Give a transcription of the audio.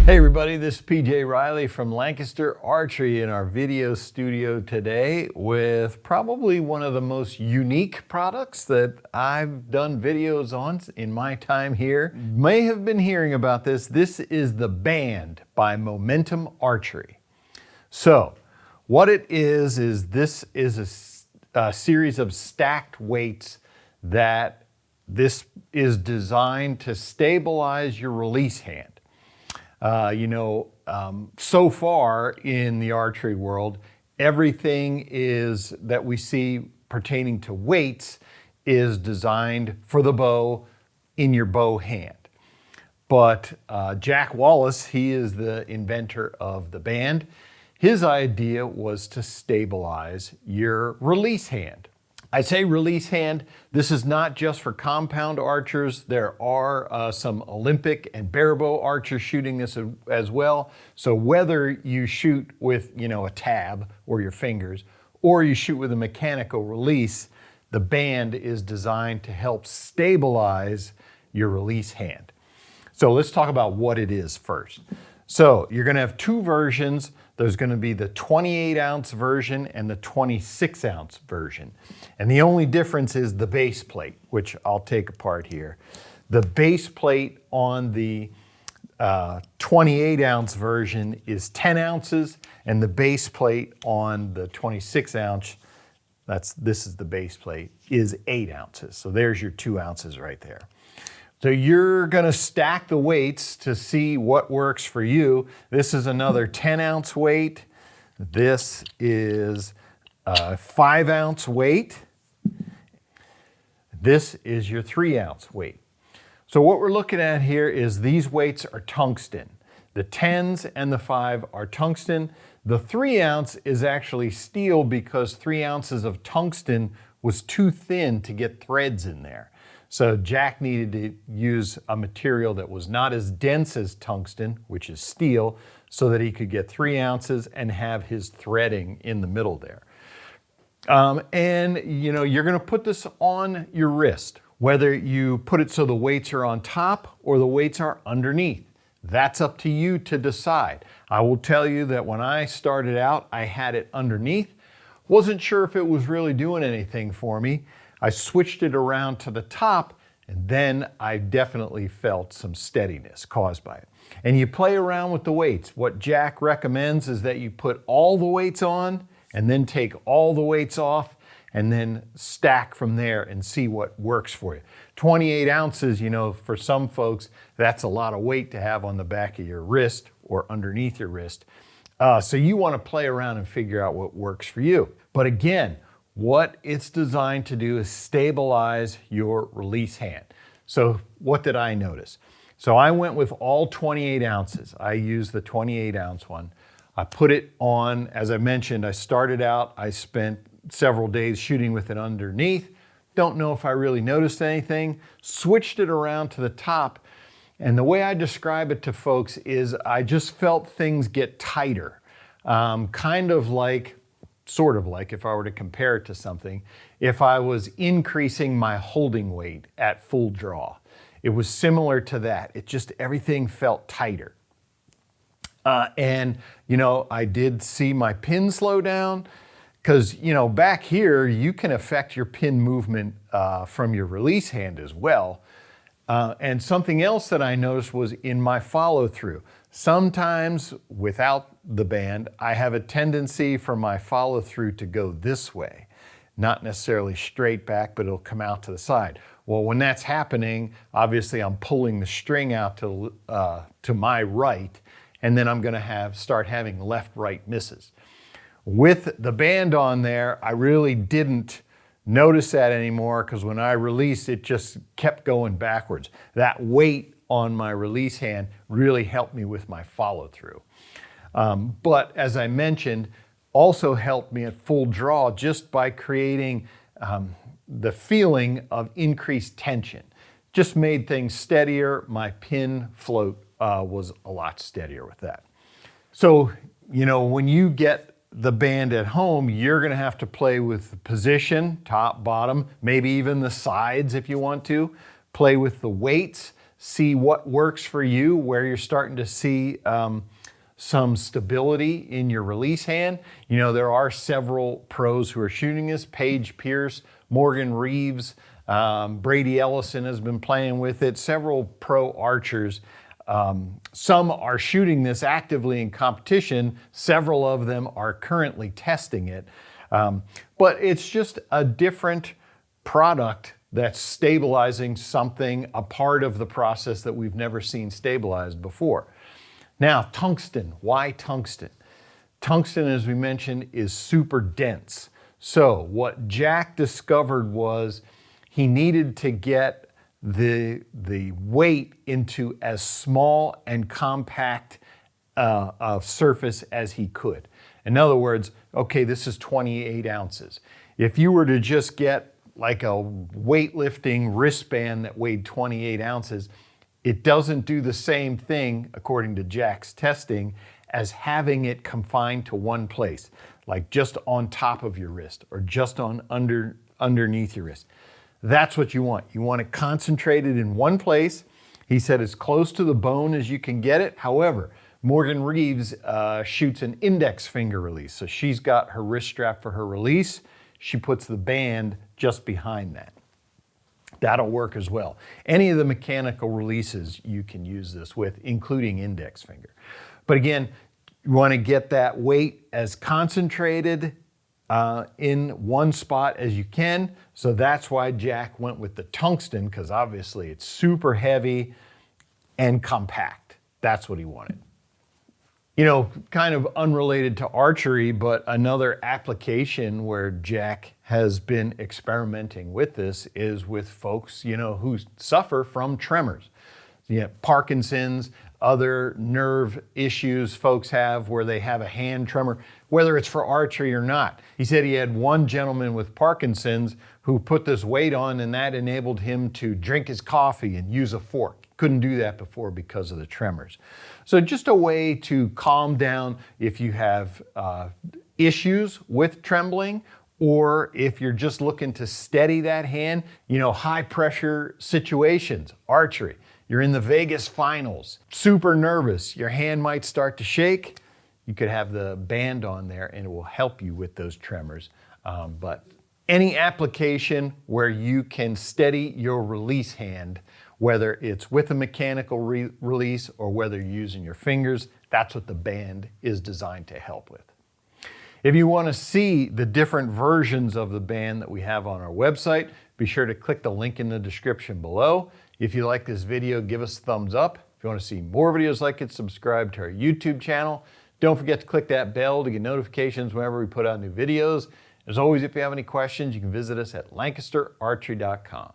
Hey everybody, this is PJ Riley from Lancaster Archery in our video studio today with probably one of the most unique products that I've done videos on in my time here. You may have been hearing about this. This is the Band by Momentum Archery. So what it is this is a series of stacked weights that this is designed to stabilize your release hand. So far in the archery world, everything that we see pertaining to weights is designed for the bow in your bow hand. But Jack Wallace, he is the inventor of the Band. His idea was to stabilize your release hand. I say release hand, this is not just for compound archers. There are some Olympic and barebow archers shooting this as well. So whether you shoot with, a tab or your fingers, or you shoot with a mechanical release, the Band is designed to help stabilize your release hand. So let's talk about what it is first. So you're gonna have two versions. There's gonna be the 28-ounce version and the 26-ounce version. And the only difference is the base plate, which I'll take apart here. The base plate on the 28-ounce version is 10 ounces, and the base plate on the 26-ounce, this is the base plate, is 8 ounces. So there's your 2 ounces right there. So you're gonna stack the weights to see what works for you. This is another 10-ounce weight. This is a 5-ounce weight. This is your 3-ounce weight. So what we're looking at here is these weights are tungsten. The 10s and the 5 are tungsten. The 3-ounce is actually steel because 3 ounces of tungsten was too thin to get threads in there. So Jack needed to use a material that was not as dense as tungsten, which is steel, so that he could get 3 ounces and have his threading in the middle there. You're gonna put this on your wrist, whether you put it so the weights are on top or the weights are underneath. That's up to you to decide. I will tell you that when I started out, I had it underneath. Wasn't sure if it was really doing anything for me. I switched it around to the top, and then I definitely felt some steadiness caused by it. And you play around with the weights. What Jack recommends is that you put all the weights on and then take all the weights off and then stack from there and see what works for you. 28 ounces, for some folks, that's a lot of weight to have on the back of your wrist or underneath your wrist. So you want to play around and figure out what works for you. But again, what it's designed to do is stabilize your release hand. So what did I notice? So I went with all 28 ounces. I used the 28-ounce one. I put it on, as I mentioned, I started out, I spent several days shooting with it underneath. Don't know if I really noticed anything. Switched it around to the top. And the way I describe it to folks is I just felt things get tighter. Sort of like if I were to compare it to something, if I was increasing my holding weight at full draw. It was similar to that. Everything felt tighter. I did see my pin slow down because, back here, you can affect your pin movement from your release hand as well. And something else that I noticed was in my follow through. Sometimes without the Band, I have a tendency for my follow through to go this way, not necessarily straight back, but it'll come out to the side. Well, when that's happening, obviously I'm pulling the string out to my right, and then I'm gonna start having left-right misses. With the Band on there, I really didn't notice that anymore because when I released, it just kept going backwards. That weight on my release hand really helped me with my follow through. But as I mentioned, also helped me at full draw just by creating the feeling of increased tension. Just made things steadier. My pin float was a lot steadier with that. So, when you get the Band at home, you're gonna have to play with the position, top, bottom, maybe even the sides if you want to. Play with the weights, see what works for you, where you're starting to see some stability in your release hand. You know, there are several pros who are shooting this. Paige Pierce, Morgan Reeves, Brady Ellison has been playing with it. Several pro archers. Some are shooting this actively in competition. Several of them are currently testing it. But it's just a different product that's stabilizing something, a part of the process that we've never seen stabilized before. Now, tungsten. Why tungsten? Tungsten, as we mentioned, is super dense. So what Jack discovered was he needed to get the weight into as small and compact a surface as he could. In other words, okay, this is 28 ounces. If you were to just get like a weightlifting wristband that weighed 28 ounces, it doesn't do the same thing, according to Jack's testing, as having it confined to one place, like just on top of your wrist or just on underneath your wrist. That's what you want. You want it concentrated in one place. He said as close to the bone as you can get it. However, Morgan Reeves shoots an index finger release. So she's got her wrist strap for her release. She puts the band just behind that. That'll work as well. Any of the mechanical releases you can use this with, including index finger. But again, you want to get that weight as concentrated in one spot as you can. So that's why Jack went with the tungsten, because obviously it's super heavy and compact. That's what he wanted. You know, kind of unrelated to archery, but another application where Jack has been experimenting with this is with folks, you know, who suffer from tremors. You know, Parkinson's, other nerve issues folks have where they have a hand tremor, whether it's for archery or not. He said he had one gentleman with Parkinson's who put this weight on, and that enabled him to drink his coffee and use a fork. Couldn't do that before because of the tremors. So just a way to calm down if you have issues with trembling, or if you're just looking to steady that hand. You know, high pressure situations, archery. You're in the Vegas finals, super nervous, your hand might start to shake. You could have the band on there and it will help you with those tremors. But any application where you can steady your release hand, whether it's with a mechanical release or whether you're using your fingers, that's what the band is designed to help with. If you want to see the different versions of the band that we have on our website, be sure to click the link in the description below. If you like this video, give us a thumbs up. If you want to see more videos like it, subscribe to our YouTube channel. Don't forget to click that bell to get notifications whenever we put out new videos. As always, if you have any questions, you can visit us at lancasterarchery.com.